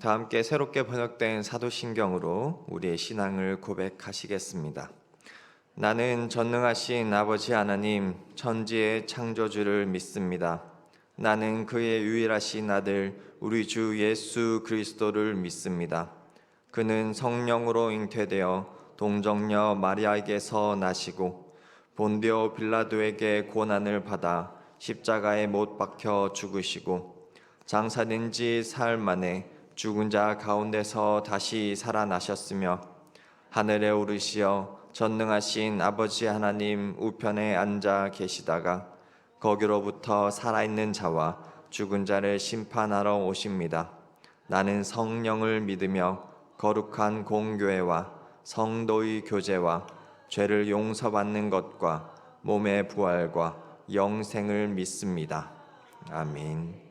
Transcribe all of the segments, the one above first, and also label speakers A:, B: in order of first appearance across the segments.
A: 다 함께 새롭게 번역된 사도신경으로 우리의 신앙을 고백하시겠습니다. 나는 전능하신 아버지 하나님 천지의 창조주를 믿습니다. 나는 그의 유일하신 아들 우리 주 예수 그리스도를 믿습니다. 그는 성령으로 잉태되어 동정녀 마리아에게서 나시고 본디오 빌라도에게 고난을 받아 십자가에 못 박혀 죽으시고 장사된 지 사흘 만에 죽은 자 가운데서 다시 살아나셨으며 하늘에 오르시어 전능하신 아버지 하나님 우편에 앉아 계시다가 거기로부터 살아있는 자와 죽은 자를 심판하러 오십니다. 나는 성령을 믿으며 거룩한 공교회와 성도의 교제와 죄를 용서받는 것과 몸의 부활과 영생을 믿습니다. 아멘.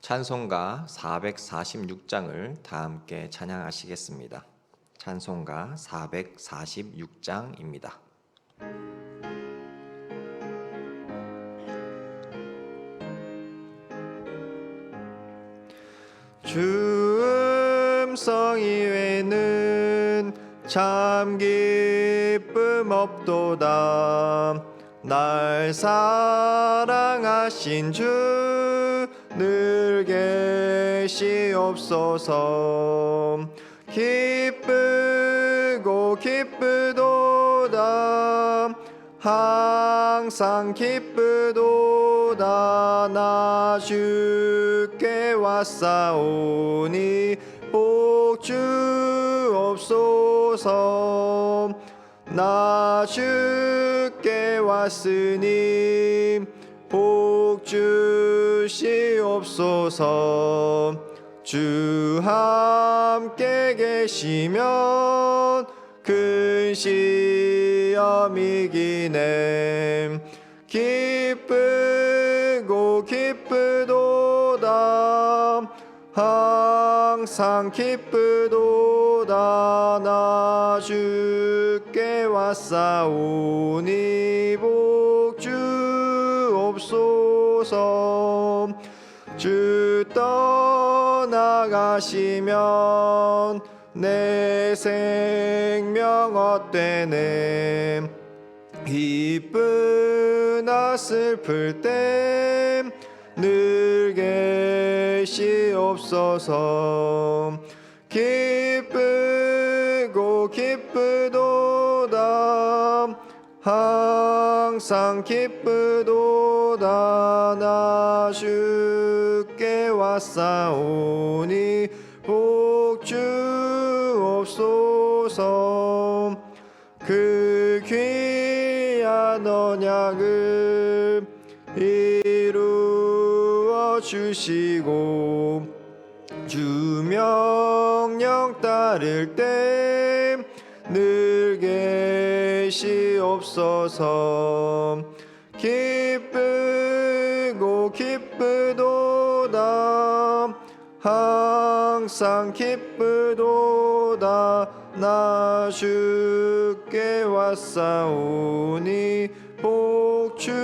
A: 찬송가 446장을 다 함께 찬양하시겠습니다. 찬송가 446장입니다. 주 음성 이외에는 참 기쁨 없도다. 날 사랑하신 주 늘 계시옵소서. 기쁘고 기쁘도다. 항상 기쁘도다. 나 주께 왔사오니 복 주옵소서. 나 주께 왔으니 복 주시옵소서. 주 함께 계시면 큰 시험 이기네. 기쁘고 기쁘도다. 항상 기쁘도다. 나 주께 왔사오니 복 주옵소서. 주 떠나가시면 내 생명 헛되네. 기쁘나 슬플 때 늘 계시옵소서. 기쁘고 기쁘도다. 항상 기쁘도다. 나 주께 왔사오니 복 주옵소서. 그 귀한 언약을 이루어 주시고 주 명령 따를 때 늘 계시옵소서. 기쁘고 기쁘도다. 항상 기쁘도다. 나 주께 왔사오니 복 주옵소서.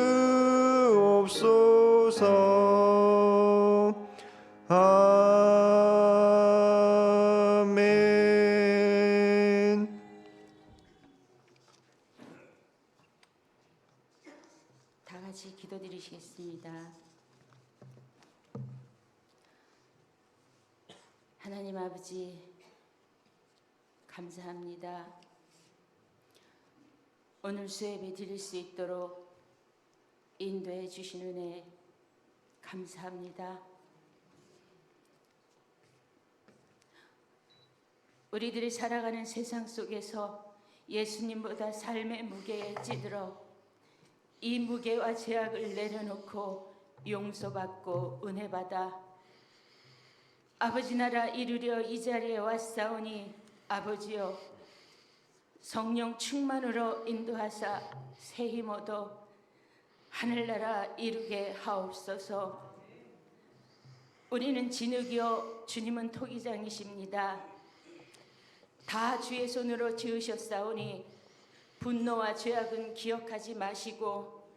A: 아멘.
B: 다 같이 기도드리시겠습니다. 하나님 아버지, 감사합니다. 오늘 수예배 드릴 수 있도록 인도해 주신 은혜 감사합니다. 우리들이 살아가는 세상 속에서 예수님보다 삶의 무게에 찌들어 이 무게와 죄악을 내려놓고 용서받고 은혜받아 아버지 나라 이루려 이 자리에 왔사오니 아버지여 성령 충만으로 인도하사 새 힘 얻어 하늘나라 이루게 하옵소서. 우리는 진흙이요 주님은 토기장이십니다. 다 주의 손으로 지으셨사오니 분노와 죄악은 기억하지 마시고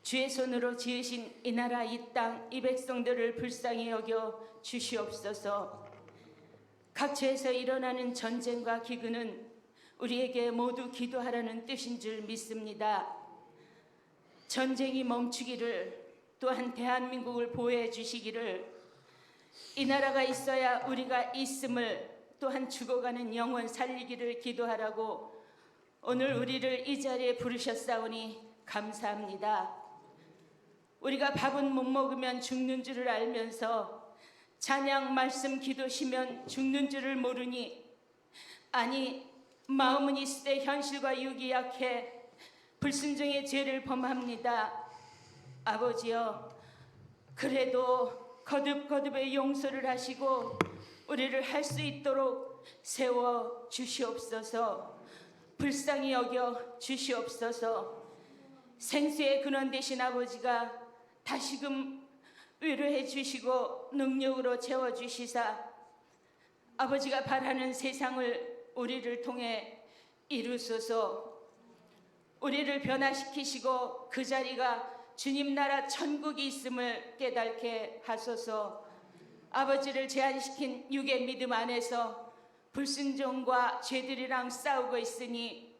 B: 주의 손으로 지으신 이 나라 이 땅 이 백성들을 불쌍히 여겨 주시옵소서. 각처에서 일어나는 전쟁과 기근은 우리에게 모두 기도하라는 뜻인 줄 믿습니다. 전쟁이 멈추기를, 또한 대한민국을 보호해 주시기를, 이 나라가 있어야 우리가 있음을, 또한 죽어가는 영혼 살리기를 기도하라고 오늘 우리를 이 자리에 부르셨사오니 감사합니다. 우리가 밥은 못 먹으면 죽는 줄을 알면서 찬양 말씀 기도 쉬면 죽는 줄을 모르니, 아니 마음은 있으되 현실과 육이 약해 불순종의 죄를 범합니다. 아버지여, 그래도 거듭거듭의 용서를 하시고 우리를 할 수 있도록 세워 주시옵소서. 불쌍히 여겨 주시옵소서. 생수의 근원 되신 아버지가 다시금 위로해 주시고 능력으로 채워 주시사 아버지가 바라는 세상을 우리를 통해 이루소서. 우리를 변화시키시고 그 자리가 주님 나라 천국이 있음을 깨닫게 하소서. 아버지를 제한시킨 육의 믿음 안에서 불순종과 죄들이랑 싸우고 있으니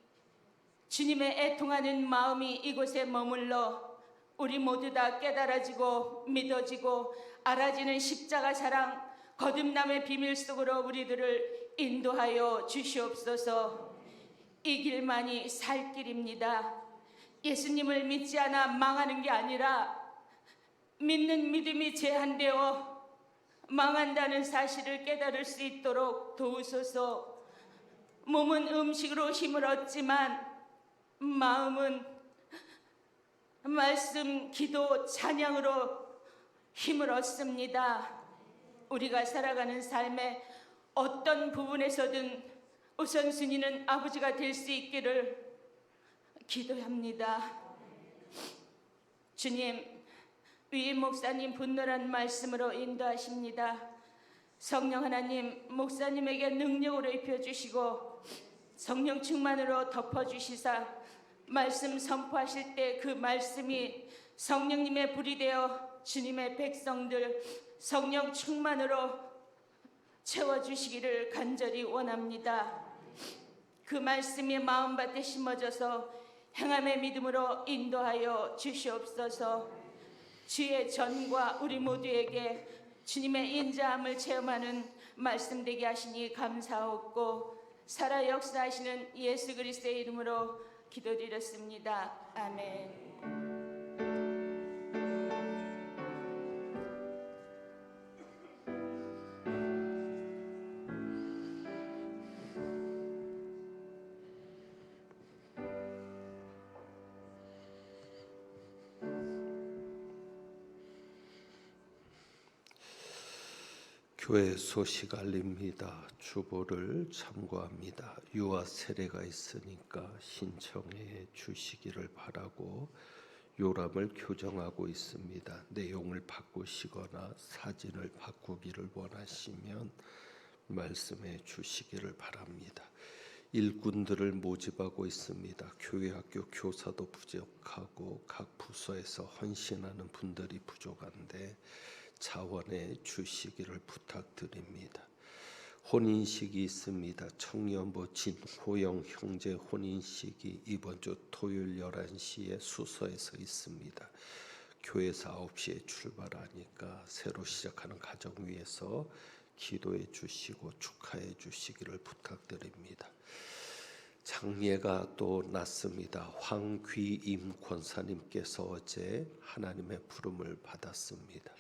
B: 주님의 애통하는 마음이 이곳에 머물러 우리 모두 다 깨달아지고 믿어지고 알아지는 십자가 사랑 거듭남의 비밀 속으로 우리들을 인도하여 주시옵소서. 이 길만이 살 길입니다. 예수님을 믿지 않아 망하는 게 아니라 믿는 믿음이 제한되어 망한다는 사실을 깨달을 수 있도록 도우소서. 몸은 음식으로 힘을 얻지만 마음은 말씀, 기도, 찬양으로 힘을 얻습니다. 우리가 살아가는 삶의 어떤 부분에서든 우선순위는 아버지가 될 수 있기를 기도합니다. 주님, 위임 목사님 분노란 말씀으로 인도하십니다. 성령 하나님, 목사님에게 능력으로 입혀주시고 성령 충만으로 덮어주시사 말씀 선포하실 때 그 말씀이 성령님의 불이 되어 주님의 백성들 성령 충만으로 채워주시기를 간절히 원합니다. 그 말씀이 마음밭에 심어져서 행함의 믿음으로 인도하여 주시옵소서. 주의 전과 우리 모두에게 주님의 인자함을 체험하는 말씀 되게 하시니 감사하옵고 살아 역사하시는 예수 그리스도의 이름으로 기도드렸습니다. 아멘.
C: 교회 소식 알립니다. 주보를 참고합니다. 유아 세례가 있으니까 신청해 주시기를 바라고 요람을 교정하고 있습니다. 내용을 바꾸시거나 사진을 바꾸기를 원하시면 말씀해 주시기를 바랍니다. 일꾼들을 모집하고 있습니다. 교회 학교 교사도 부족하고 각 부서에서 헌신하는 분들이 부족한데 자원해 주시기를 부탁드립니다. 혼인식이 있습니다. 청년부 진호영 형제 혼인식이 이번 주 토요일 11시에 수서에서 있습니다. 교회에서 9시에 출발하니까 새로 시작하는 가정 위해서 기도해 주시고 축하해 주시기를 부탁드립니다. 장례가 또 났습니다. 황귀임 권사님께서 어제 하나님의 부름을 받았습니다.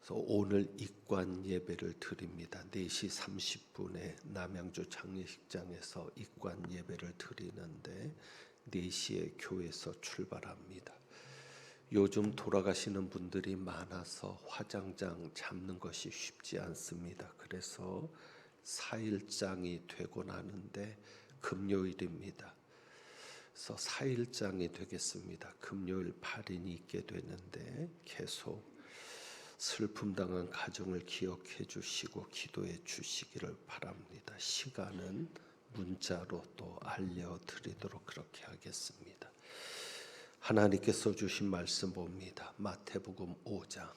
C: 그래서 오늘 입관 예배를 드립니다. 4시 30분에 남양주 장례식장에서 입관 예배를 드리는데 4시에 교회에서 출발합니다. 요즘 돌아가시는 분들이 많아서 화장장 잡는 것이 쉽지 않습니다. 그래서 4일장이 되고 나는데 금요일입니다. 그래서 4일장이 되겠습니다. 금요일 8인이 있게 되는데 계속 슬픔 당한 가정을 기억해 주시고 기도해 주시기를 바랍니다. 시간은 문자로 또 알려드리도록 그렇게 하겠습니다. 하나님께서 주신 말씀 봅니다. 마태복음 5장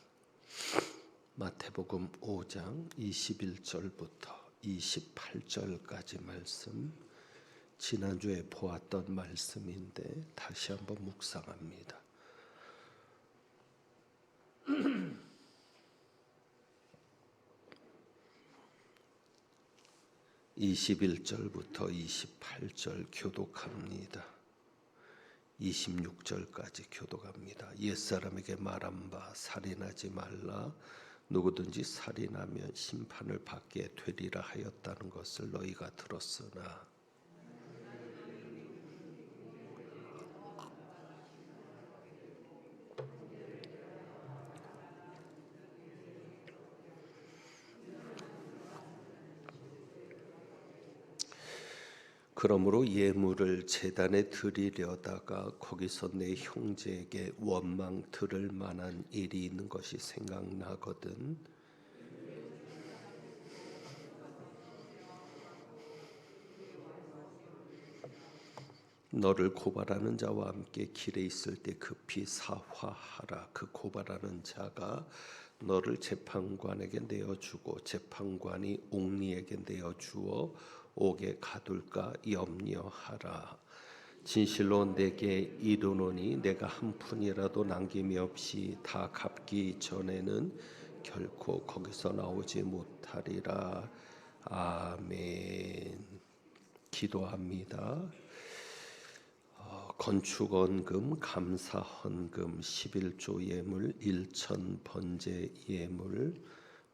C: 21절부터 28절까지 말씀, 지난주에 보았던 말씀인데 다시 한번 묵상합니다. 21절부터 28절 교독합니다. 26절까지 교독합니다. 옛사람에게 말한 바 살인하지 말라. 누구든지 살인하면 심판을 받게 되리라 하였다는 것을 너희가 들었으나 그러므로 예물을 제단에 드리려다가 거기서 내 형제에게 원망 들을 만한 일이 있는 것이 생각나거든 너를 고발하는 자와 함께 길에 있을 때 급히 사화하라. 그 고발하는 자가 너를 재판관에게 내어주고 재판관이 옥리에게 내어주어 옥에 가둘까 염려하라. 진실로 내게 이르노니 내가 한 푼이라도 남김이 없이 다 갚기 전에는 결코 거기서 나오지 못하리라. 아멘. 기도합니다. 건축원금, 감사헌금, 11조 예물, 1천 번제 예물,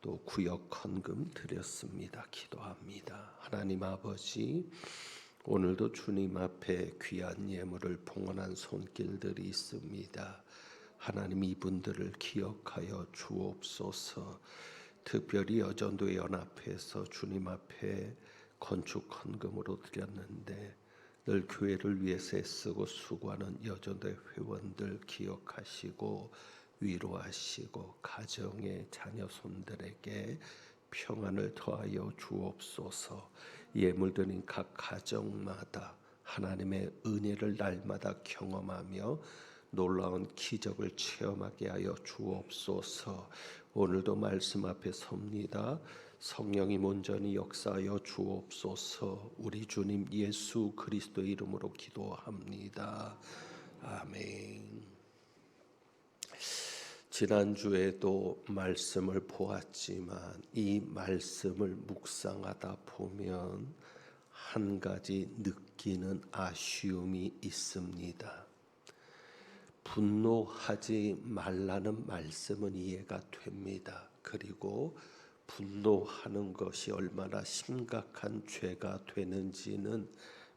C: 또 구역헌금 드렸습니다. 기도합니다. 하나님 아버지, 오늘도 주님 앞에 귀한 예물을 봉헌한 손길들이 있습니다. 하나님 이분들을 기억하여 주옵소서. 특별히 여전도 연합회에서 주님 앞에 건축헌금으로 드렸는데 늘 교회를 위해서 애쓰고 수고하는 여전도의 회원들 기억하시고 위로하시고 가정의 자녀손들에게 평안을 더하여 주옵소서. 예물 드린 각 가정마다 하나님의 은혜를 날마다 경험하며 놀라운 기적을 체험하게 하여 주옵소서. 오늘도 말씀 앞에 섭니다. 성령이 온전히 역사하여 주옵소서. 우리 주님 예수 그리스도의 이름으로 기도합니다. 아멘. 지난주에도 말씀을 보았지만 이 말씀을 묵상하다 보면 한 가지 느끼는 아쉬움이 있습니다. 분노하지 말라는 말씀은 이해가 됩니다. 그리고 분노하는 것이 얼마나 심각한 죄가 되는지는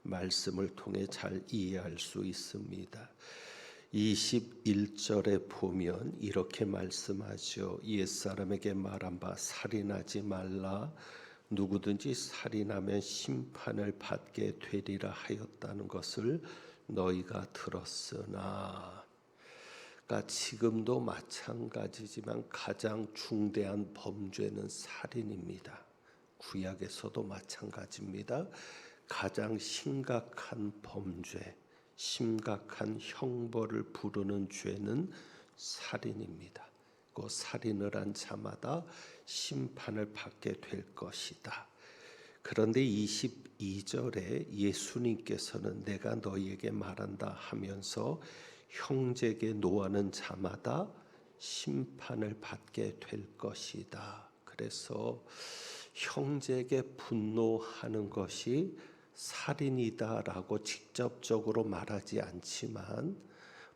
C: 말씀을 통해 잘 이해할 수 있습니다. 21절에 보면 이렇게 말씀하죠. 옛사람에게 말한 바 살인하지 말라. 누구든지 살인하면 심판을 받게 되리라 하였다는 것을 너희가 들었으나, 그러니까 지금도 마찬가지지만 가장 중대한 범죄는 살인입니다. 구약에서도 마찬가지입니다. 가장 심각한 범죄, 심각한 형벌을 부르는 죄는 살인입니다. 그 살인을 한 자마다 심판을 받게 될 것이다. 그런데 22절에 예수님께서는 내가 너희에게 말한다 하면서 형제에게 노하는 자마다 심판을 받게 될 것이다. 그래서 형제에게 분노하는 것이 살인이다라고 직접적으로 말하지 않지만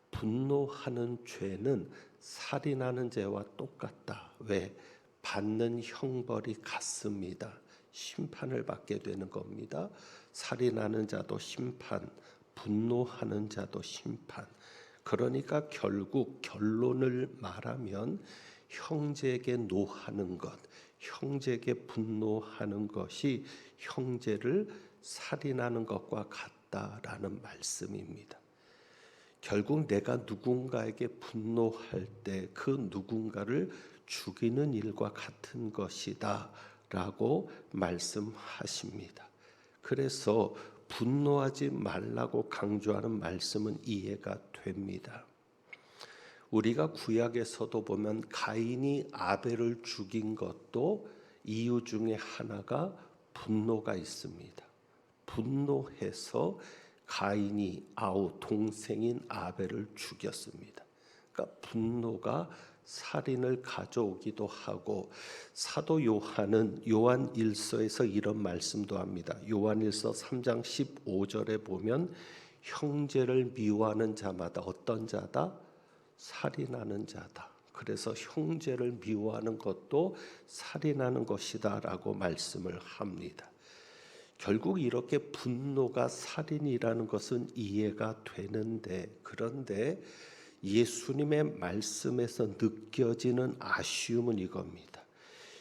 C: 분노하는 죄는 살인하는 죄와 똑같다. 왜? 받는 형벌이 같습니다. 심판을 받게 되는 겁니다. 살인하는 자도 심판, 분노하는 자도 심판. 그러니까 결국 결론을 말하면 형제에게 노하는 것, 형제에게 분노하는 것이 형제를 살인하는 것과 같다라는 말씀입니다. 결국 내가 누군가에게 분노할 때 그 누군가를 죽이는 일과 같은 것이다 라고 말씀하십니다. 그래서 분노하지 말라고 강조하는 말씀은 이해가 됩니다. 우리가 구약에서도 보면 가인이 아벨을 죽인 것도 이유 중에 하나가 분노가 있습니다. 분노해서 가인이 동생인 아벨을 죽였습니다. 그러니까 분노가 살인을 가져오기도 하고, 사도 요한은 요한 1서에서 이런 말씀도 합니다. 요한 1서 3장 15절에 보면 형제를 미워하는 자마다 어떤 자다? 살인하는 자다. 그래서 형제를 미워하는 것도 살인하는 것이다 라고 말씀을 합니다. 결국 이렇게 분노가 살인이라는 것은 이해가 되는데, 그런데 예수님의 말씀에서 느껴지는 아쉬움은 이겁니다.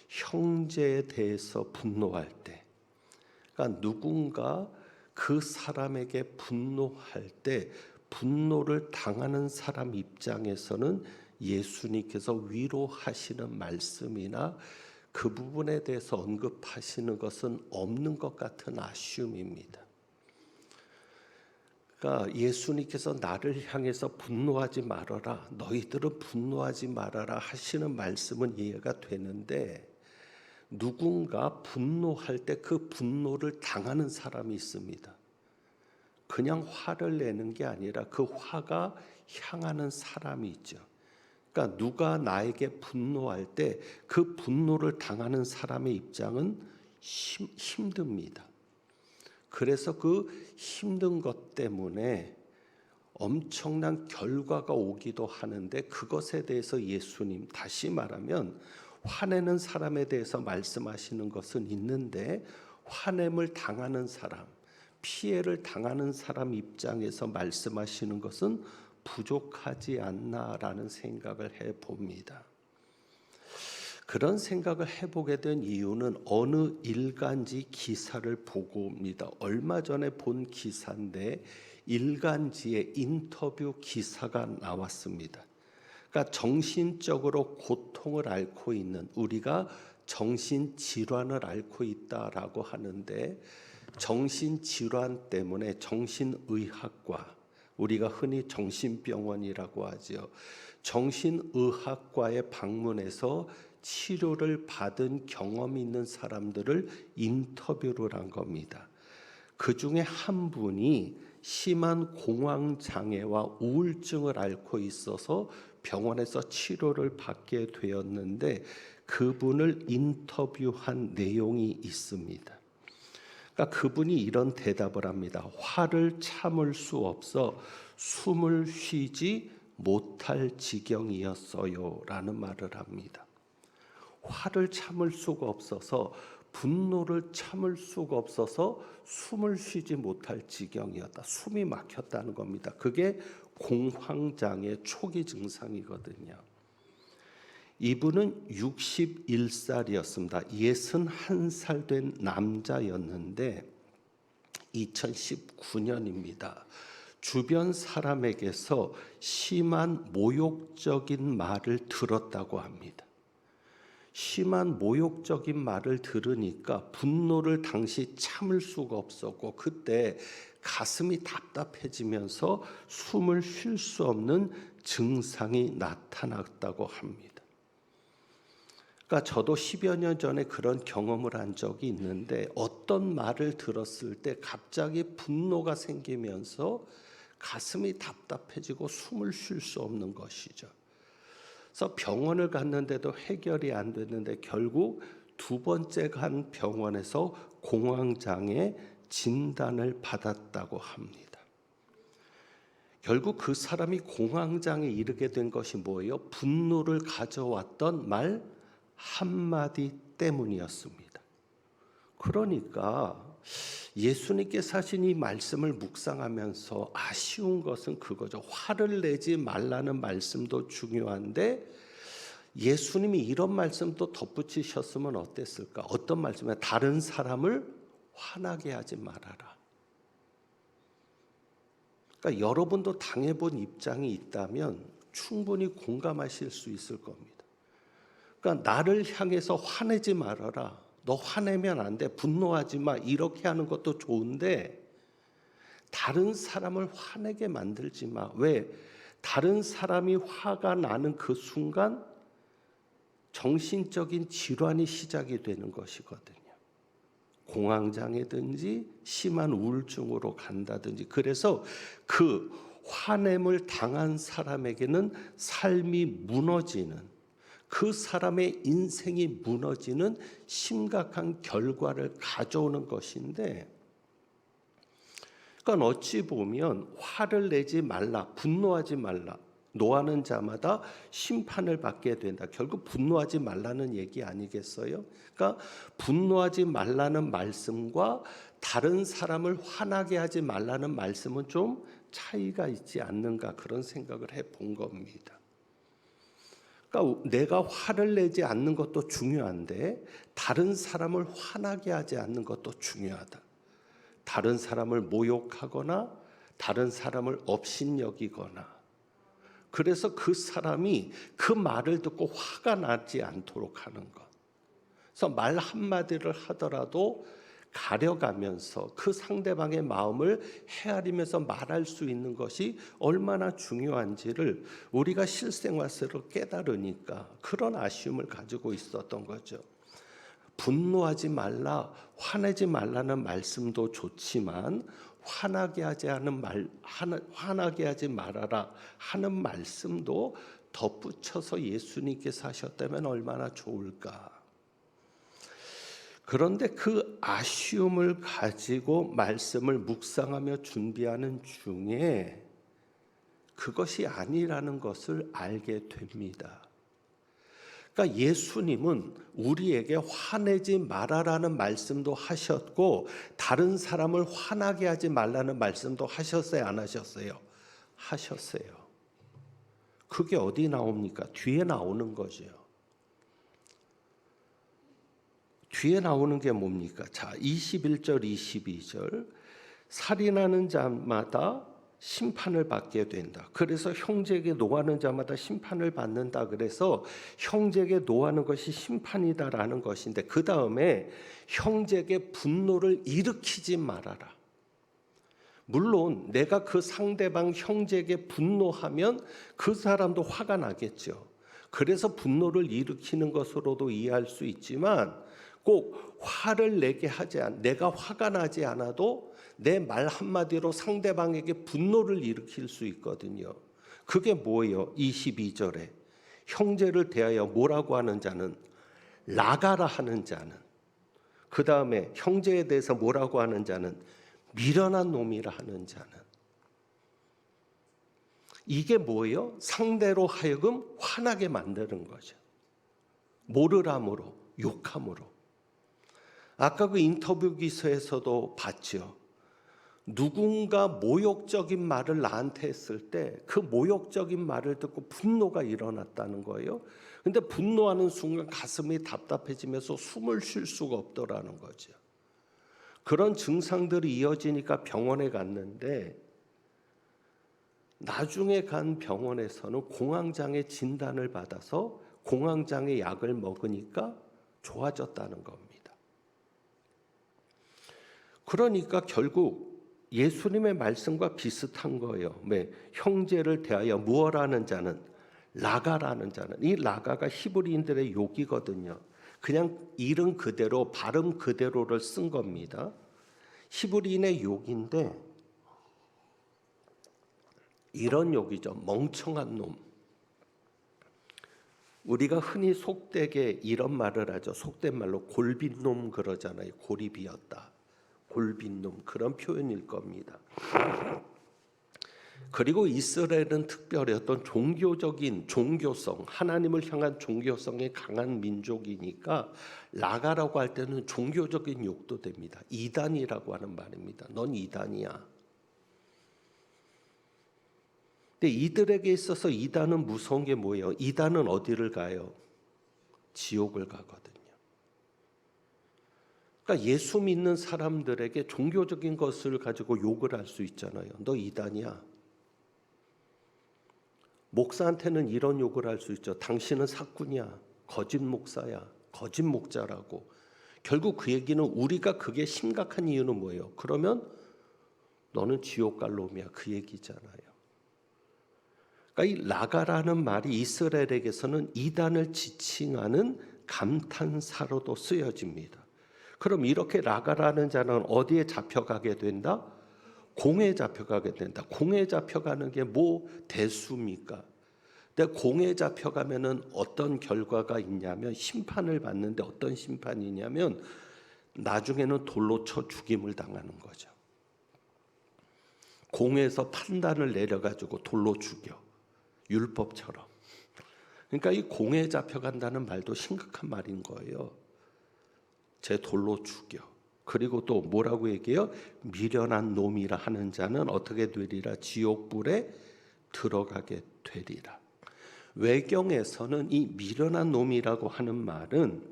C: 형제에 대해서 분노할 때, 그러니까 누군가 그 사람에게 분노할 때 분노를 당하는 사람 입장에서는 예수님께서 위로하시는 말씀이나 그 부분에 대해서 언급하시는 것은 없는 것 같은 아쉬움입니다. 그러니까 예수님께서 나를 향해서 분노하지 말아라, 너희들은 분노하지 말아라 하시는 말씀은 이해가 되는데, 누군가 분노할 때 그 분노를 당하는 사람이 있습니다. 그냥 화를 내는 게 아니라 그 화가 향하는 사람이 있죠. 그러니까 누가 나에게 분노할 때 그 분노를 당하는 사람의 입장은 힘듭니다. 그래서 그 힘든 것 때문에 엄청난 결과가 오기도 하는데, 그것에 대해서 예수님, 다시 말하면 화내는 사람에 대해서 말씀하시는 것은 있는데, 화냄을 당하는 사람, 피해를 당하는 사람 입장에서 말씀하시는 것은 부족하지 않나라는 생각을 해봅니다. 그런 생각을 해보게 된 이유는 어느 일간지 기사를 보고입니다. 얼마 전에 본 기사인데 일간지에 인터뷰 기사가 나왔습니다. 그러니까 정신적으로 고통을 앓고 있는, 우리가 정신질환을 앓고 있다라고 하는데, 정신질환 때문에 정신의학과, 우리가 흔히 정신병원이라고 하죠. 정신의학과에 방문해서 치료를 받은 경험이 있는 사람들을 인터뷰를 한 겁니다. 그 중에 한 분이 심한 공황장애와 우울증을 앓고 있어서 병원에서 치료를 받게 되었는데, 그분을 인터뷰한 내용이 있습니다. 그러니까 그분이 이런 대답을 합니다. 화를 참을 수 없어 숨을 쉬지 못할 지경이었어요 라는 말을 합니다. 화를 참을 수가 없어서, 분노를 참을 수가 없어서 숨을 쉬지 못할 지경이었다. 숨이 막혔다는 겁니다. 그게 공황장애 초기 증상이거든요. 이분은 61살이었습니다. 61살 된 남자였는데 2019년입니다. 주변 사람에게서 심한 모욕적인 말을 들었다고 합니다. 심한 모욕적인 말을 들으니까 분노를 당시 참을 수가 없었고, 그때 가슴이 답답해지면서 숨을 쉴 수 없는 증상이 나타났다고 합니다. 그러니까 저도 10여 년 전에 그런 경험을 한 적이 있는데, 어떤 말을 들었을 때 갑자기 분노가 생기면서 가슴이 답답해지고 숨을 쉴 수 없는 것이죠. 그래서 병원을 갔는데도 해결이 안 됐는데, 결국 두 번째 간 병원에서 공황장애 진단을 받았다고 합니다. 결국 그 사람이 공황장애에 이르게 된 것이 뭐예요? 분노를 가져왔던 말 한마디 때문이었습니다. 그러니까 예수님께서 하신 이 말씀을 묵상하면서 아쉬운 것은 그거죠. 화를 내지 말라는 말씀도 중요한데, 예수님이 이런 말씀도 덧붙이셨으면 어땠을까? 어떤 말씀이냐? 다른 사람을 화나게 하지 말아라. 그러니까 여러분도 당해본 입장이 있다면 충분히 공감하실 수 있을 겁니다. 그러니까 나를 향해서 화내지 말아라. 너 화내면 안 돼. 분노하지 마. 이렇게 하는 것도 좋은데 다른 사람을 화내게 만들지 마. 왜? 다른 사람이 화가 나는 그 순간 정신적인 질환이 시작이 되는 것이거든요. 공황장애든지 심한 우울증으로 간다든지. 그래서 그 화냄을 당한 사람에게는 삶이 무너지는, 그 사람의 인생이 무너지는 심각한 결과를 가져오는 것인데, 그러니까 어찌 보면 화를 내지 말라, 분노하지 말라, 노하는 자마다 심판을 받게 된다. 결국 분노하지 말라는 얘기 아니겠어요? 그러니까 분노하지 말라는 말씀과 다른 사람을 화나게 하지 말라는 말씀은 좀 차이가 있지 않는가, 그런 생각을 해본 겁니다. 그러니까 내가 화를 내지 않는 것도 중요한데 다른 사람을 화나게 하지 않는 것도 중요하다. 다른 사람을 모욕하거나 다른 사람을 업신여기거나, 그래서 그 사람이 그 말을 듣고 화가 나지 않도록 하는 것. 그래서 말 한마디를 하더라도 가려가면서 그 상대방의 마음을 헤아리면서 말할 수 있는 것이 얼마나 중요한지를 우리가 실생활 속으로 깨달으니까 그런 아쉬움을 가지고 있었던 거죠. 분노하지 말라, 화내지 말라는 말씀도 좋지만 화나게 하지 말아라 하는 말씀도 덧붙여서 예수님께서 하셨다면 얼마나 좋을까. 그런데 그 아쉬움을 가지고 말씀을 묵상하며 준비하는 중에 그것이 아니라는 것을 알게 됩니다. 그러니까 예수님은 우리에게 화내지 말아라는 말씀도 하셨고 다른 사람을 화나게 하지 말라는 말씀도 하셨어요, 안 하셨어요? 하셨어요. 그게 어디 나옵니까? 뒤에 나오는 거죠. 뒤에 나오는 게 뭡니까? 자, 21절, 22절. 살인하는 자마다 심판을 받게 된다. 그래서 형제에게 노하는 자마다 심판을 받는다. 그래서 형제에게 노하는 것이 심판이다라는 것인데, 그 다음에 형제에게 분노를 일으키지 말아라. 물론 내가 그 상대방 형제에게 분노하면 그 사람도 화가 나겠죠. 그래서 분노를 일으키는 것으로도 이해할 수 있지만 꼭 화를 내게 하지 않, 내가 화가 나지 않아도 내 말 한마디로 상대방에게 분노를 일으킬 수 있거든요. 그게 뭐예요? 22절에 형제를 대하여 뭐라고 하는 자는 나가라 하는 자는, 그 다음에 형제에 대해서 뭐라고 하는 자는 미련한 놈이라 하는 자는. 이게 뭐예요? 상대로 하여금 화나게 만드는 거죠. 뭐를 함으로? 욕함으로. 아까 그 인터뷰 기사에서도 봤죠. 누군가 모욕적인 말을 나한테 했을 때 그 모욕적인 말을 듣고 분노가 일어났다는 거예요. 근데 분노하는 순간 가슴이 답답해지면서 숨을 쉴 수가 없더라는 거죠. 그런 증상들이 이어지니까 병원에 갔는데 나중에 간 병원에서는 공황장애 진단을 받아서 공황장애 약을 먹으니까 좋아졌다는 겁니다. 그러니까 결국 예수님의 말씀과 비슷한 거예요. 왜? 형제를 대하여 무엇하는 자는 라가라는 자는. 이 라가가 히브리인들의 욕이거든요. 그냥 이름 그대로 발음 그대로를 쓴 겁니다. 히브리인의 욕인데 이런 욕이죠. 멍청한 놈. 우리가 흔히 속되게 이런 말을 하죠. 속된 말로 골빈 놈 그러잖아요. 골이 비었다. 골빈 놈, 그런 표현일 겁니다. 그리고 이스라엘은 특별히 어떤 종교적인 종교성, 하나님을 향한 종교성이 강한 민족이니까 라가라고 할 때는 종교적인 욕도 됩니다. 이단이라고 하는 말입니다. 넌 이단이야. 근데 이들에게 있어서 이단은 무서운 게 뭐예요? 이단은 어디를 가요? 지옥을 가거든요. 그러니까 예수 믿는 사람들에게 종교적인 것을 가지고 욕을 할 수 있잖아요. 너 이단이야. 목사한테는 이런 욕을 할 수 있죠. 당신은 사꾼이야. 거짓 목사야, 거짓 목자라고. 결국 그 얘기는 우리가 그게 심각한 이유는 뭐예요? 그러면 너는 지옥 갈 놈이야, 그 얘기잖아요. 그러니까 이 라가라는 말이 이스라엘에게서는 이단을 지칭하는 감탄사로도 쓰여집니다. 그럼 이렇게 라가라는 자는 어디에 잡혀가게 된다? 공에 잡혀가게 된다. 공에 잡혀가는 게 뭐 대수입니까? 근데 공에 잡혀가면은 어떤 결과가 있냐면 심판을 받는데 어떤 심판이냐면 나중에는 돌로 쳐 죽임을 당하는 거죠. 공에서 판단을 내려가지고 돌로 죽여. 율법처럼. 그러니까 이 공에 잡혀간다는 말도 심각한 말인 거예요. 제 돌로 죽여. 그리고 또 뭐라고 얘기해요? 미련한 놈이라 하는 자는 어떻게 되리라? 지옥불에 들어가게 되리라. 외경에서는 이 미련한 놈이라고 하는 말은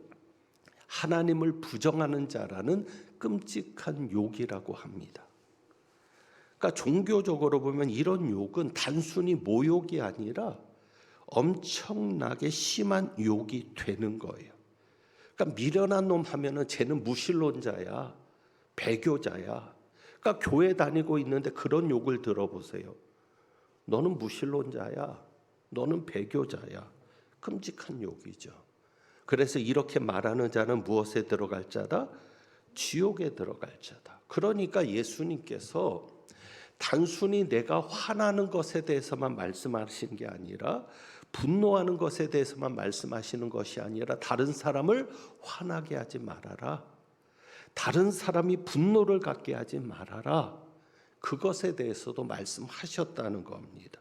C: 하나님을 부정하는 자라는 끔찍한 욕이라고 합니다. 그러니까 종교적으로 보면 이런 욕은 단순히 모욕이 아니라 엄청나게 심한 욕이 되는 거예요. 그러니까 미련한 놈 하면은 쟤는 무신론자야, 배교자야. 그러니까 교회 다니고 있는데 그런 욕을 들어보세요. 너는 무신론자야, 너는 배교자야. 끔찍한 욕이죠. 그래서 이렇게 말하는 자는 무엇에 들어갈 자다? 지옥에 들어갈 자다. 그러니까 예수님께서 단순히 내가 화나는 것에 대해서만 말씀하시는 게 아니라 분노하는 것에 대해서만 말씀하시는 것이 아니라 다른 사람을 화나게 하지 말아라. 다른 사람이 분노를 갖게 하지 말아라. 그것에 대해서도 말씀하셨다는 겁니다.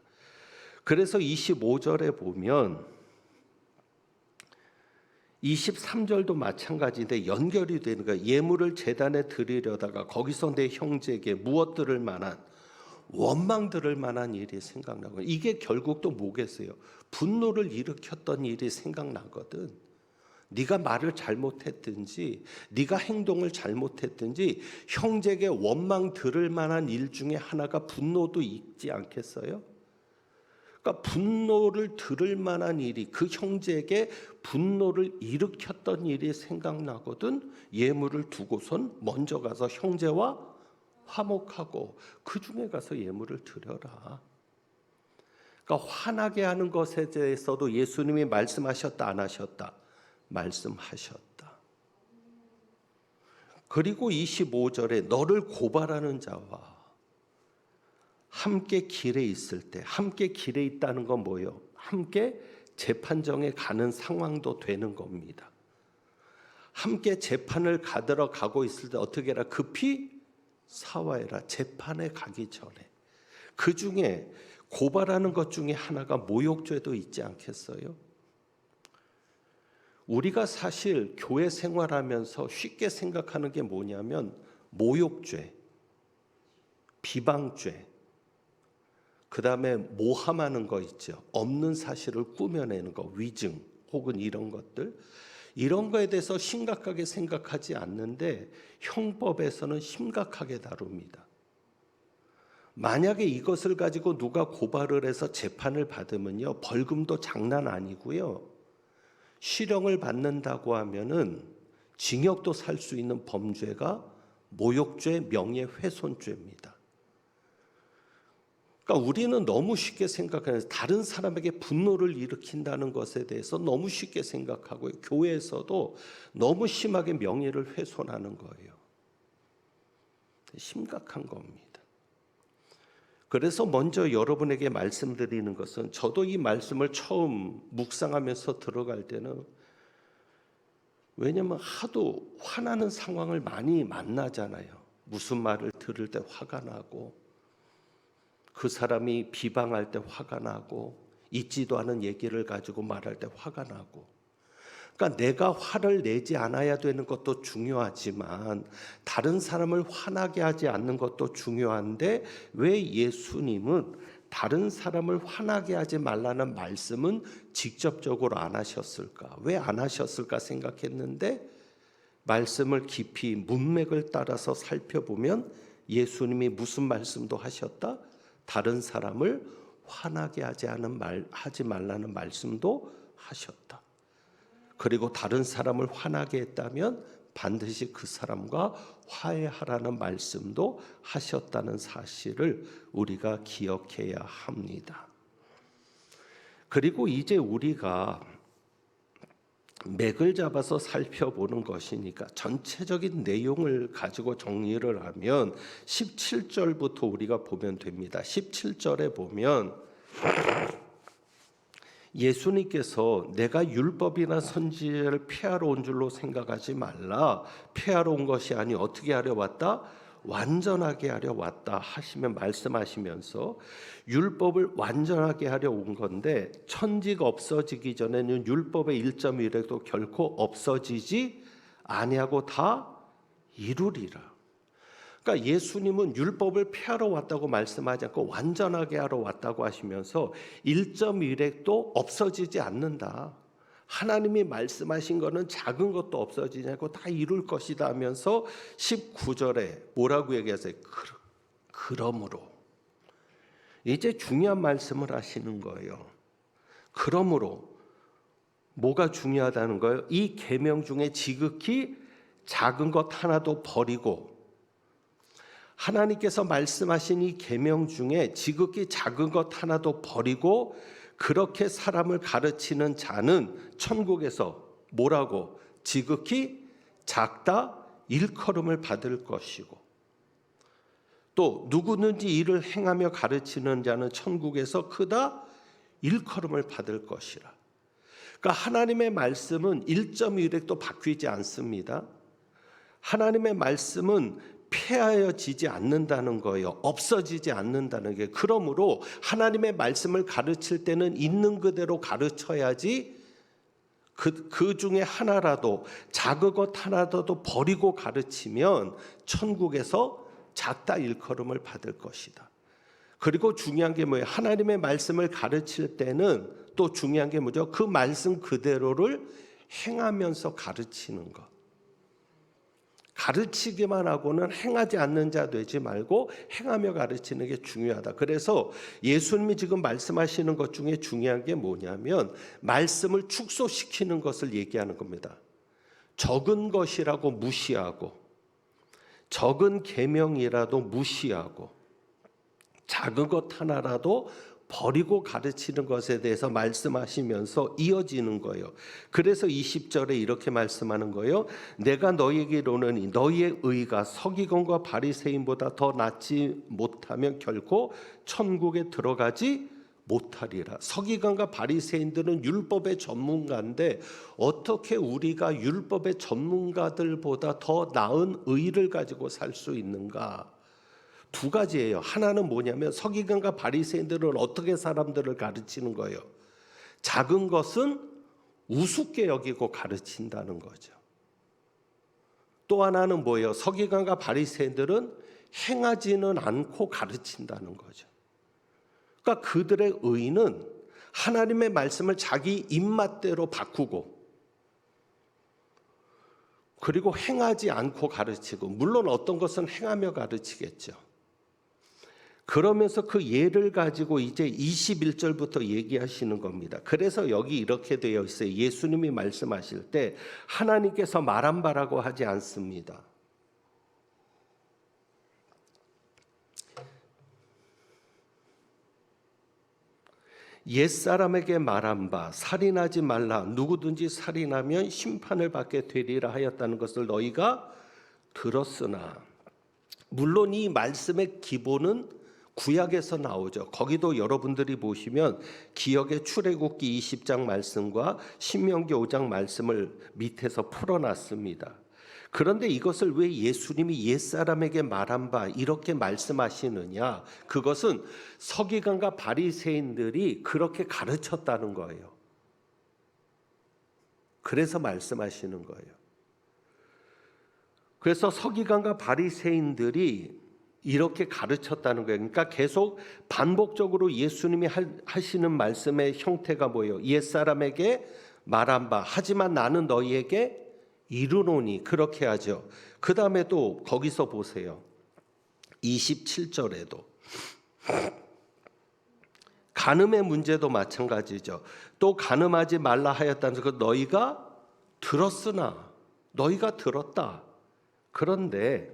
C: 그래서 25절에 보면 23절도 마찬가지인데 연결이 되는 거예요. 예물을 제단에 드리려다가 거기서 내 형제에게 무엇 들을 만한 원망 들을 만한 일이 생각나고, 이게 결국 또 뭐겠어요? 분노를 일으켰던 일이 생각나거든. 네가 말을 잘못했든지 네가 행동을 잘못했든지 형제에게 원망 들을 만한 일 중에 하나가 분노도 있지 않겠어요? 그러니까 분노를 들을 만한 일이, 그 형제에게 분노를 일으켰던 일이 생각나거든. 예물을 두고선 먼저 가서 형제와 화목하고 그 중에 가서 예물을 드려라. 그러니까 화나게 하는 것에 대해서도 예수님이 말씀하셨다 안 하셨다? 말씀하셨다. 그리고 25절에 너를 고발하는 자와 함께 길에 있을 때, 함께 길에 있다는 건 뭐예요? 함께 재판정에 가는 상황도 되는 겁니다. 함께 재판을 가들어 가고 있을 때 어떻게 해라? 급히 사와해라. 재판에 가기 전에. 그 중에 고발하는 것 중에 하나가 모욕죄도 있지 않겠어요? 우리가 사실 교회 생활하면서 쉽게 생각하는 게 뭐냐면 모욕죄, 비방죄, 그 다음에 모함하는 거 있죠. 없는 사실을 꾸며내는 거, 위증 혹은 이런 것들, 이런 거에 대해서 심각하게 생각하지 않는데 형법에서는 심각하게 다룹니다. 만약에 이것을 가지고 누가 고발을 해서 재판을 받으면요, 벌금도 장난 아니고요, 실형을 받는다고 하면은 징역도 살 수 있는 범죄가 모욕죄, 명예훼손죄입니다. 그러니까 우리는 너무 쉽게 생각하는, 다른 사람에게 분노를 일으킨다는 것에 대해서 너무 쉽게 생각하고요. 교회에서도 너무 심하게 명예를 훼손하는 거예요. 심각한 겁니다. 그래서 먼저 여러분에게 말씀드리는 것은, 저도 이 말씀을 처음 묵상하면서 들어갈 때는, 왜냐하면 하도 화나는 상황을 많이 만나잖아요. 무슨 말을 들을 때 화가 나고, 그 사람이 비방할 때 화가 나고, 있지도 않은 얘기를 가지고 말할 때 화가 나고. 그러니까 내가 화를 내지 않아야 되는 것도 중요하지만 다른 사람을 화나게 하지 않는 것도 중요한데, 왜 예수님은 다른 사람을 화나게 하지 말라는 말씀은 직접적으로 안 하셨을까? 왜 안 하셨을까 생각했는데, 말씀을 깊이 문맥을 따라서 살펴보면 예수님이 무슨 말씀도 하셨다? 다른 사람을 화나게 하지 말라는 말씀도 하셨다. 그리고 다른 사람을 화나게 했다면 반드시 그 사람과 화해하라는 말씀도 하셨다는 사실을 우리가 기억해야 합니다. 그리고 이제 우리가 맥을 잡아서 살펴보는 것이니까 전체적인 내용을 가지고 정리를 하면 17절부터 우리가 보면 됩니다. 17절에 보면 예수님께서 내가 율법이나 선지자를 폐하러 온 줄로 생각하지 말라. 폐하러 온 것이 아니 어떻게 하려 왔다? 완전하게 하려 왔다 하시면 말씀하시면서 율법을 완전하게 하려 온 건데 천지가 없어지기 전에는 율법의 1.1에도 결코 없어지지 아니하고 다 이루리라. 그러니까 예수님은 율법을 폐하러 왔다고 말씀하지 않고 완전하게 하러 왔다고 하시면서 1.1획도 없어지지 않는다. 하나님이 말씀하신 거는 작은 것도 없어지지 않고 다 이룰 것이다 하면서 19절에 뭐라고 얘기하세요? 그러므로 이제 중요한 말씀을 하시는 거예요. 그러므로 뭐가 중요하다는 거예요? 이 계명 중에 지극히 작은 것 하나도 버리고 하나님께서 말씀하신 이 계명 중에 지극히 작은 것 하나도 버리고 그렇게 사람을 가르치는 자는 천국에서 뭐라고? 지극히 작다 일컬음을 받을 것이고 또 누구든지 이를 행하며 가르치는 자는 천국에서 크다 일컬음을 받을 것이라. 그러니까 하나님의 말씀은 1.1획도 바뀌지 않습니다. 하나님의 말씀은 폐하여지지 않는다는 거예요. 없어지지 않는다는 게. 그러므로 하나님의 말씀을 가르칠 때는 있는 그대로 가르쳐야지 그 중에 하나라도 작은 것 하나라도 버리고 가르치면 천국에서 작다 일컬음을 받을 것이다. 그리고 중요한 게 뭐예요? 하나님의 말씀을 가르칠 때는 또 중요한 게 뭐죠? 그 말씀 그대로를 행하면서 가르치는 것. 가르치기만 하고는 행하지 않는 자 되지 말고 행하며 가르치는 게 중요하다. 그래서 예수님이 지금 말씀하시는 것 중에 중요한 게 뭐냐면 말씀을 축소시키는 것을 얘기하는 겁니다. 적은 것이라고 무시하고 적은 계명이라도 무시하고 작은 것 하나라도 버리고 가르치는 것에 대해서 말씀하시면서 이어지는 거예요. 그래서 20절에 이렇게 말씀하는 거예요. 내가 너희에게 이르노니 너희의 의가 서기관과 바리새인보다 더 낫지 못하면 결코 천국에 들어가지 못하리라. 서기관과 바리새인들은 율법의 전문가인데 어떻게 우리가 율법의 전문가들보다 더 나은 의를 가지고 살 수 있는가? 두 가지예요. 하나는 뭐냐면 서기관과 바리새인들은 어떻게 사람들을 가르치는 거예요? 작은 것은 우습게 여기고 가르친다는 거죠. 또 하나는 뭐예요? 서기관과 바리새인들은 행하지는 않고 가르친다는 거죠. 그러니까 그들의 의는 하나님의 말씀을 자기 입맛대로 바꾸고 그리고 행하지 않고 가르치고 물론 어떤 것은 행하며 가르치겠죠. 그러면서 그 예를 가지고 이제 21절부터 얘기하시는 겁니다. 그래서 여기 이렇게 되어 있어요. 예수님이 말씀하실 때 하나님께서 말한 바라고 하지 않습니다. 옛사람에게 말한 바 살인하지 말라 누구든지 살인하면 심판을 받게 되리라 하였다는 것을 너희가 들었으나 물론 이 말씀의 기본은 구약에서 나오죠. 거기도 여러분들이 보시면 기억의 출애굽기 20장 말씀과 신명기 5장 말씀을 밑에서 풀어놨습니다. 그런데 이것을 왜 예수님이 옛사람에게 말한 바 이렇게 말씀하시느냐? 그것은 서기관과 바리새인들이 그렇게 가르쳤다는 거예요. 그래서 말씀하시는 거예요. 그래서 서기관과 바리새인들이 이렇게 가르쳤다는 거예요. 그러니까 계속 반복적으로 예수님이 하시는 말씀의 형태가 뭐예요? 옛사람에게 말한 바 하지만 나는 너희에게 이르노니 그렇게 하죠. 그 다음에 또 거기서 보세요. 27절에도 간음의 문제도 마찬가지죠. 또 간음하지 말라 하였다는 것 너희가 들었으나 너희가 들었다. 그런데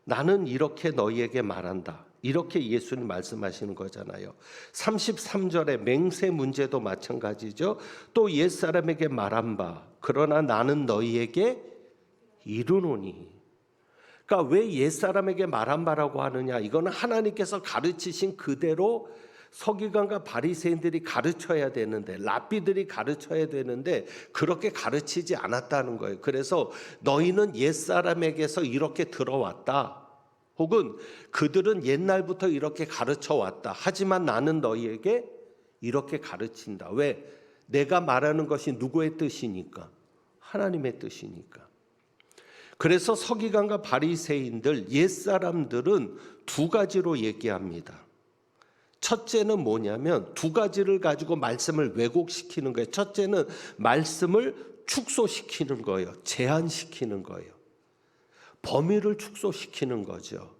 C: 나는 이렇게 너희에게 말한다. 이렇게 예수님 말씀하시는 거잖아요. 33절의 맹세 문제도 마찬가지죠. 또 옛사람에게 말한 바 그러나 나는 너희에게 이르노니. 그러니까 왜 옛사람에게 말한 바라고 하느냐? 이거는 하나님께서 가르치신 그대로 서기관과 바리새인들이 가르쳐야 되는데, 랍비들이 가르쳐야 되는데 그렇게 가르치지 않았다는 거예요. 그래서 너희는 옛사람에게서 이렇게 들어왔다. 혹은 그들은 옛날부터 이렇게 가르쳐 왔다. 하지만 나는 너희에게 이렇게 가르친다. 왜? 내가 말하는 것이 누구의 뜻이니까? 하나님의 뜻이니까. 그래서 서기관과 바리새인들, 옛사람들은 두 가지로 얘기합니다. 첫째는 뭐냐면 두 가지를 가지고 말씀을 왜곡시키는 거예요. 첫째는 말씀을 축소시키는 거예요. 제한시키는 거예요. 범위를 축소시키는 거죠.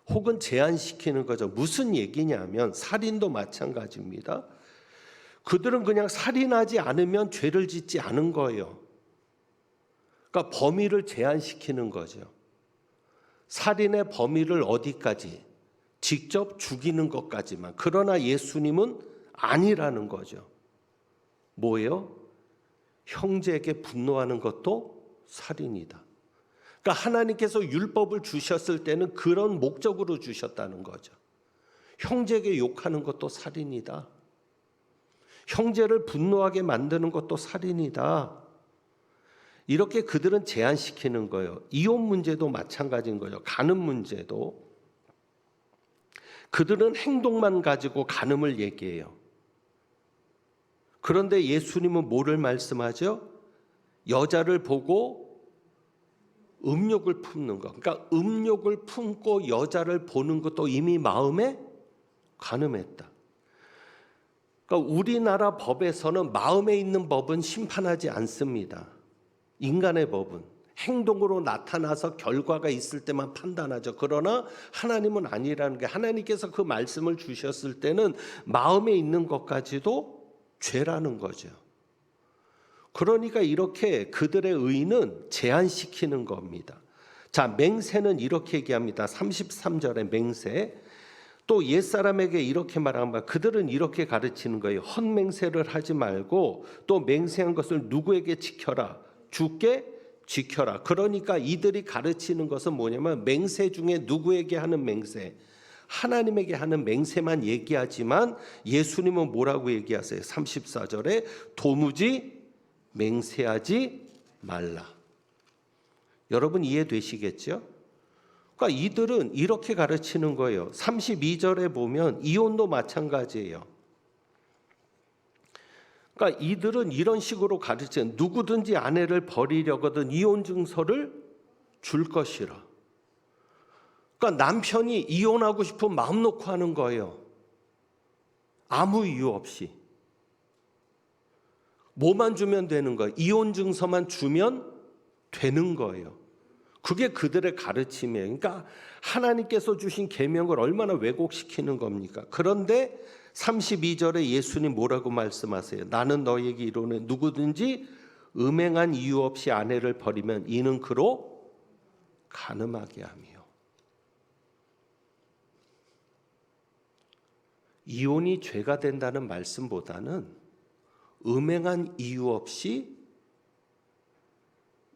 C: 혹은 제한시키는 거죠. 무슨 얘기냐면 살인도 마찬가지입니다. 그들은 그냥 살인하지 않으면 죄를 짓지 않은 거예요. 그러니까 범위를 제한시키는 거죠. 살인의 범위를 어디까지? 직접 죽이는 것까지만. 그러나 예수님은 아니라는 거죠. 뭐예요? 형제에게 분노하는 것도 살인이다. 그러니까 하나님께서 율법을 주셨을 때는 그런 목적으로 주셨다는 거죠. 형제에게 욕하는 것도 살인이다. 형제를 분노하게 만드는 것도 살인이다. 이렇게 그들은 제한시키는 거예요. 이혼 문제도 마찬가지인 거죠. 간음 문제도. 그들은 행동만 가지고 간음을 얘기해요. 그런데 예수님은 뭐를 말씀하죠? 여자를 보고 음욕을 품는 것. 그러니까 음욕을 품고 여자를 보는 것도 이미 마음에 간음했다. 그러니까 우리나라 법에서는 마음에 있는 법은 심판하지 않습니다. 인간의 법은 행동으로 나타나서 결과가 있을 때만 판단하죠. 그러나 하나님은 아니라는 게, 하나님께서 그 말씀을 주셨을 때는 마음에 있는 것까지도 죄라는 거죠. 그러니까 이렇게 그들의 의는 제한시키는 겁니다. 자, 맹세는 이렇게 얘기합니다. 33절의 맹세. 또 옛사람에게 이렇게 말한 바 그들은 이렇게 가르치는 거예요. 헛맹세를 하지 말고 또 맹세한 것을 누구에게 지켜라. 주께 지켜라. 그러니까 이들이 가르치는 것은 뭐냐면 맹세 중에 누구에게 하는 맹세? 하나님에게 하는 맹세만 얘기하지만 예수님은 뭐라고 얘기하세요? 34절에 도무지 맹세하지 말라. 여러분 이해되시겠죠? 그러니까 이들은 이렇게 가르치는 거예요. 32절에 보면 이혼도 마찬가지예요. 그러니까 이들은 이런 식으로 가르치는, 누구든지 아내를 버리려거든 이혼 증서를 줄 것이라. 그러니까 남편이 이혼하고 싶은 마음 놓고 하는 거예요. 아무 이유 없이. 뭐만 주면 되는 거예요? 이혼 증서만 주면 되는 거예요. 그게 그들의 가르침이에요. 그러니까 하나님께서 주신 계명을 얼마나 왜곡시키는 겁니까? 그런데 32절에 예수님 뭐라고 말씀하세요? 나는 너희에게 이르노니 누구든지 음행한 이유 없이 아내를 버리면 이는 그로 간음하게 하며. 이혼이 죄가 된다는 말씀보다는 음행한 이유 없이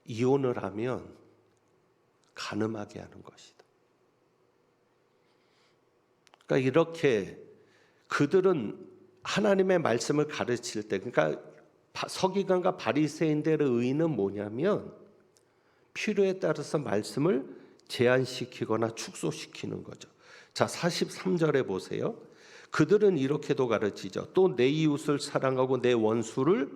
C: 이혼을 하면 간음하게 하는 것이다. 그러니까 이렇게 그들은 하나님의 말씀을 가르칠 때, 그러니까 서기관과 바리새인들의 의의는 뭐냐면 필요에 따라서 말씀을 제한시키거나 축소시키는 거죠. 자, 43절에 보세요. 그들은 이렇게도 가르치죠. 또 내 이웃을 사랑하고 내 원수를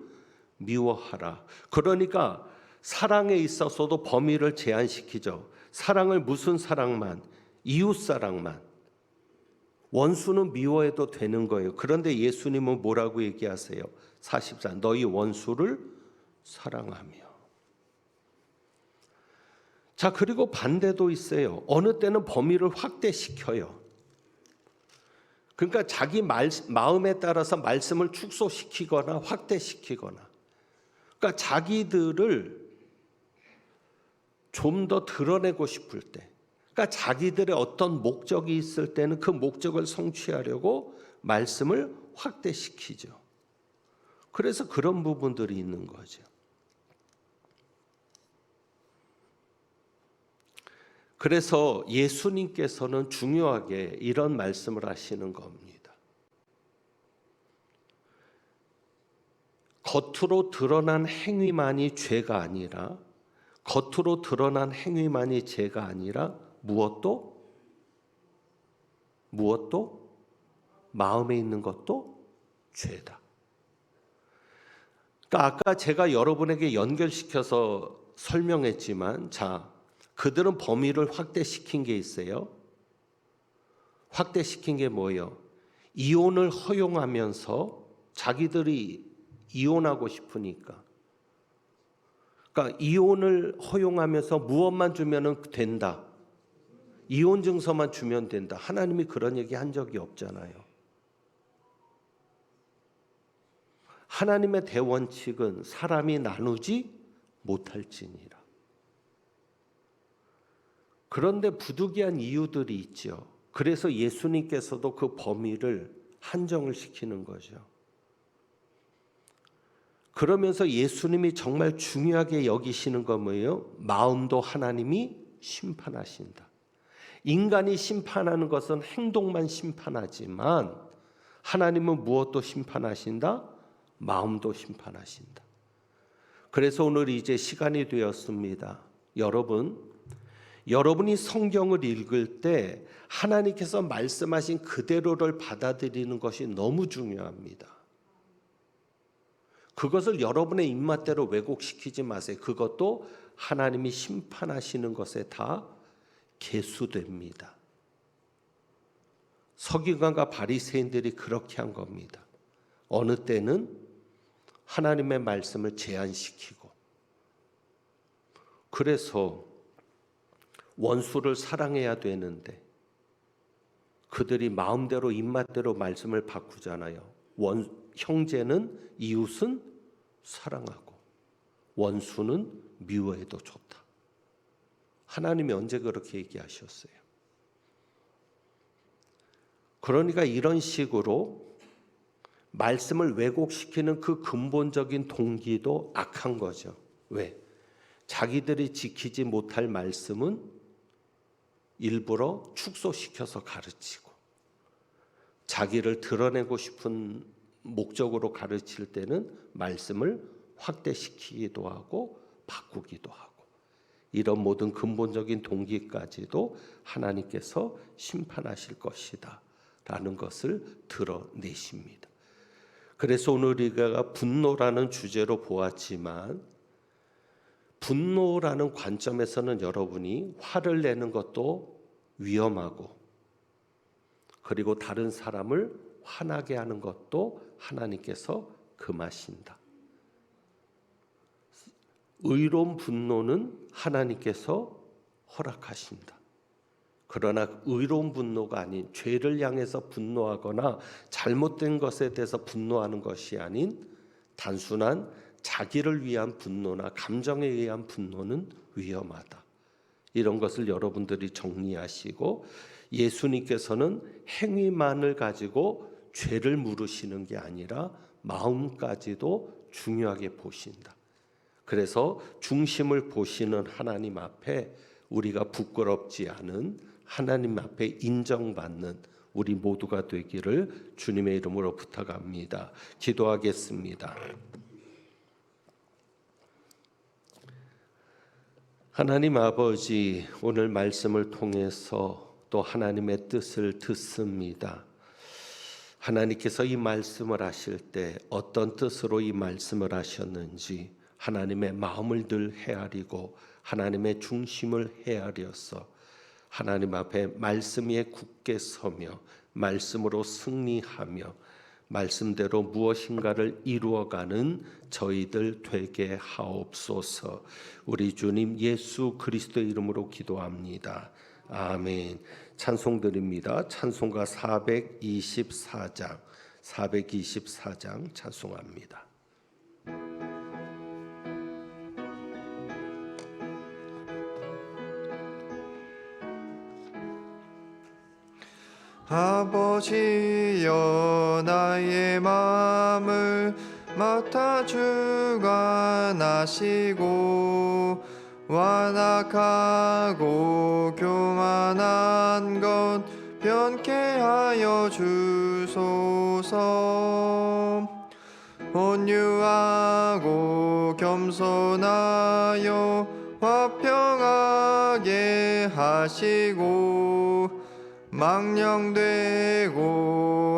C: 미워하라. 그러니까 사랑에 있어서도 범위를 제한시키죠. 사랑을 무슨 사랑만? 이웃 사랑만. 원수는 미워해도 되는 거예요. 그런데 예수님은 뭐라고 얘기하세요? 44. 너희 원수를 사랑하며. 자, 그리고 반대도 있어요. 어느 때는 범위를 확대시켜요. 그러니까 자기 마음에 따라서 말씀을 축소시키거나 확대시키거나. 그러니까 자기들을 좀 더 드러내고 싶을 때, 그러니까 자기들의 어떤 목적이 있을 때는 그 목적을 성취하려고 말씀을 확대시키죠. 그래서 그런 부분들이 있는 거죠. 그래서 예수님께서는 중요하게 이런 말씀을 하시는 겁니다. 겉으로 드러난 행위만이 죄가 아니라, 겉으로 드러난 행위만이 죄가 아니라 무엇도 마음에 있는 것도 죄다. 그러니까 아까 제가 여러분에게 연결시켜서 설명했지만, 자, 그들은 범위를 확대시킨 게 있어요. 확대시킨 게 뭐예요? 이혼을 허용하면서 자기들이 이혼하고 싶으니까. 그러니까 이혼을 허용하면서 무엇만 주면 된다. 이혼 증서만 주면 된다. 하나님이 그런 얘기 한 적이 없잖아요. 하나님의 대원칙은 사람이 나누지 못할지니라. 그런데 부득이한 이유들이 있죠. 그래서 예수님께서도 그 범위를 한정을 시키는 거죠. 그러면서 예수님이 정말 중요하게 여기시는 건 뭐예요? 마음도 하나님이 심판하신다. 인간이 심판하는 것은 행동만 심판하지만 하나님은 무엇도 심판하신다? 마음도 심판하신다. 그래서 오늘 이제 시간이 되었습니다. 여러분이 성경을 읽을 때 하나님께서 말씀하신 그대로를 받아들이는 것이 너무 중요합니다. 그것을 여러분의 입맛대로 왜곡시키지 마세요. 그것도 하나님이 심판하시는 것에 다 계수됩니다. 서기관과 바리새인들이 그렇게 한 겁니다. 어느 때는 하나님의 말씀을 제한시키고, 그래서 원수를 사랑해야 되는데 그들이 마음대로 입맛대로 말씀을 바꾸잖아요. 형제는 이웃은 사랑하고 원수는 미워해도 좋다. 하나님이 언제 그렇게 얘기하셨어요? 그러니까 이런 식으로 말씀을 왜곡시키는 그 근본적인 동기도 악한 거죠. 왜? 자기들이 지키지 못할 말씀은 일부러 축소시켜서 가르치고, 자기를 드러내고 싶은 목적으로 가르칠 때는 말씀을 확대시키기도 하고 바꾸기도 하고, 이런 모든 근본적인 동기까지도 하나님께서 심판하실 것이다 라는 것을 드러내십니다. 그래서 오늘 우리가 분노라는 주제로 보았지만, 분노라는 관점에서는 여러분이 화를 내는 것도 위험하고, 그리고 다른 사람을 화나게 하는 것도 하나님께서 금하신다. 의로운 분노는 하나님께서 허락하신다. 그러나 의로운 분노가 아닌 죄를 향해서 분노하거나 잘못된 것에 대해서 분노하는 것이 아닌 단순한 자기를 위한 분노나 감정에 의한 분노는 위험하다. 이런 것을 여러분들이 정리하시고, 예수님께서는 행위만을 가지고 죄를 물으시는 게 아니라 마음까지도 중요하게 보신다. 그래서 중심을 보시는 하나님 앞에 우리가 부끄럽지 않은, 하나님 앞에 인정받는 우리 모두가 되기를 주님의 이름으로 부탁합니다. 기도하겠습니다. 하나님 아버지, 오늘 말씀을 통해서 또 하나님의 뜻을 듣습니다. 하나님께서 이 말씀을 하실 때 어떤 뜻으로 이 말씀을 하셨는지 하나님의 마음을 늘 헤아리고 하나님의 중심을 헤아려서 하나님 앞에 말씀 위에 굳게 서며 말씀으로 승리하며 말씀대로 무엇인가를 이루어가는 저희들 되게 하옵소서. 우리 주님 예수 그리스도의 이름으로 기도합니다. 아멘. 찬송 드립니다. 찬송가 424장 찬송합니다.
A: 아버지여 나의 마음을 맡아 주관하시고 완악하고 교만한 것 변케 하여 주소서. 온유하고 겸손하여 화평하게 하시고 망령되고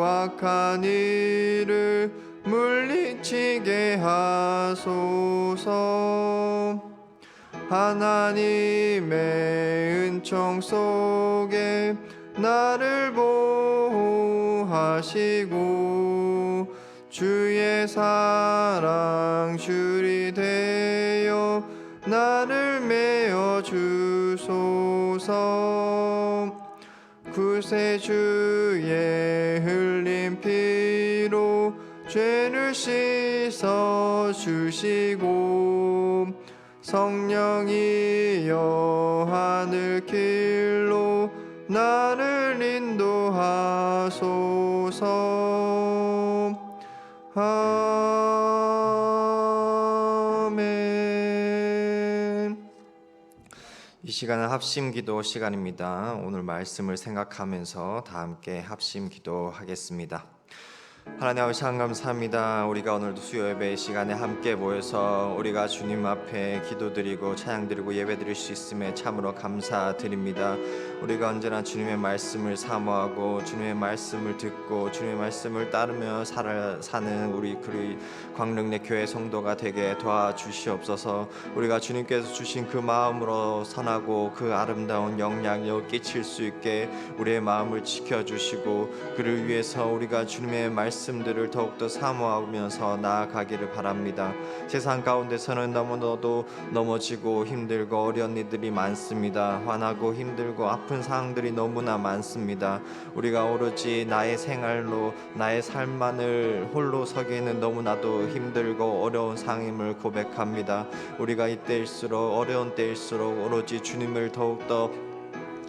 A: 악한 일을 물리치게 하소서. 하나님의 은총 속에 나를 보호하시고 주의 사랑 줄이 되어 나를 메어 주소서. 구세주의 흘린 피로 죄를 씻어 주시고 성령이여 하늘 길로 나를 인도하소서. 아멘.
D: 이 시간은 합심 기도 시간입니다. 오늘 말씀을 생각하면서 다 함께 합심 기도하겠습니다. 하나님 아버지 참 감사합니다. 우리가 오늘도 수요 예배 시간에 함께 모여서 우리가 주님 앞에 기도드리고 찬양드리고 예배드릴 수 있음에 참으로 감사드립니다. 우리가 언제나 주님의 말씀을 사모하고 주님의 말씀을 듣고 주님의 말씀을 따르며 사는 우리 광릉내 교회 성도가 되게 도와주시옵소서. 우리가 주님께서 주신 그 마음으로 선하고 그 아름다운 영향력 끼칠 수 있게 우리의 마음을 지켜주시고 그를 위해서 우리가 주님의 말씀들을 더욱더 사모하면서 나아가기를 바랍니다. 세상 가운데서는 너무나도 넘어지고 힘들고 어려운 일들이 많습니다. 화나고 힘들고 아픈 상황들이 너무나 많습니다. 우리가 오로지 나의 생활로 나의 삶만을 홀로 서기에는 너무나도 힘들고 어려운 상임을 고백합니다. 우리가 이때일수록 어려운 때일수록 오로지 주님을 더욱더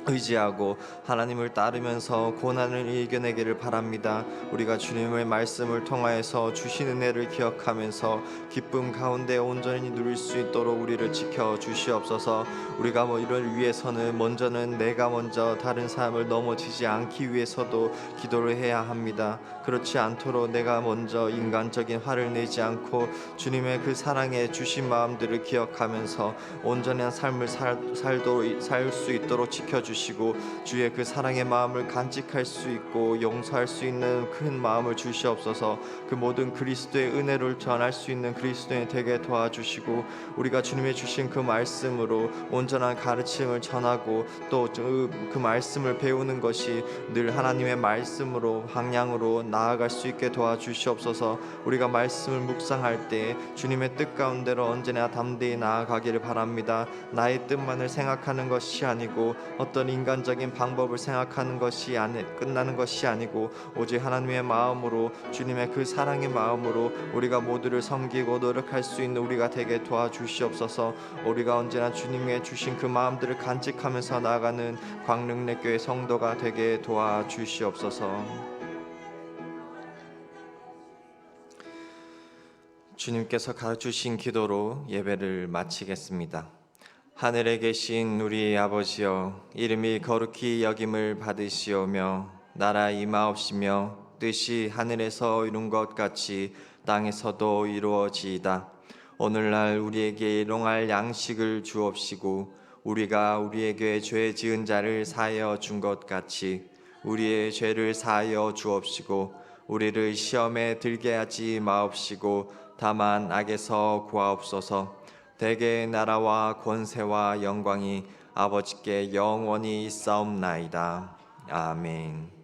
D: 의지하고 하나님을 따르면서 고난을 이겨내기를 바랍니다. 우리가 주님의 말씀을 통하여서 주신 은혜를 기억하면서 기쁨 가운데 온전히 누릴 수 있도록 우리를 지켜주시옵소서. 우리가 이를 위해서는 먼저는 내가 먼저 다른 사람을 넘어지지 않기 위해서도 기도를 해야 합니다. 그렇지 않도록 내가 먼저 인간적인 화를 내지 않고 주님의 그 사랑에 주신 마음들을 기억하면서 온전한 삶을 살 수 있도록 지켜주시옵소서. 주의 그 사랑의 마음을 간직할 수 있고 용서할 수 있는 큰 마음을 주시옵소서. 그 모든 그리스도의 은혜를 전할 수 있는 그리스도인이 되게 도와주시고 우리가 주님의 주신 그 말씀으로 온전한 가르침을 전하고 또 그 말씀을 배우는 것이 늘 하나님의 말씀으로 방향으로 나아갈 수 있게 도와주시옵소서. 우리가 말씀을 묵상할 때 주님의 뜻 가운데로 언제나 담대히 나아가기를 바랍니다. 나의 뜻만을 생각하는 것이 아니고 어떤 인간적인 방법을 생각하는 것이 끝나는 것이 아니고 오직 하나님의 마음으로 주님의 그 사랑의 마음으로 우리가 모두를 섬기고 노력할 수 있는 우리가 되게 도와주시옵소서. 우리가 언제나 주님의 주신 그 마음들을 간직하면서 나아가는 광릉내교회 성도가 되게 도와주시옵소서. 주님께서 가르치신 기도로 예배를 마치겠습니다. 하늘에 계신 우리 아버지여, 이름이 거룩히 여김을 받으시오며 나라 임하옵시며 뜻이 하늘에서 이룬 것 같이 땅에서도 이루어지이다. 오늘날 우리에게 일용할 양식을 주옵시고 우리가 우리에게 죄 지은 자를 사하여 준 것 같이 우리의 죄를 사하여 주옵시고 우리를 시험에 들게 하지 마옵시고 다만 악에서 구하옵소서. 대개의 나라와 권세와 영광이 아버지께 영원히 있사옵나이다. 아멘.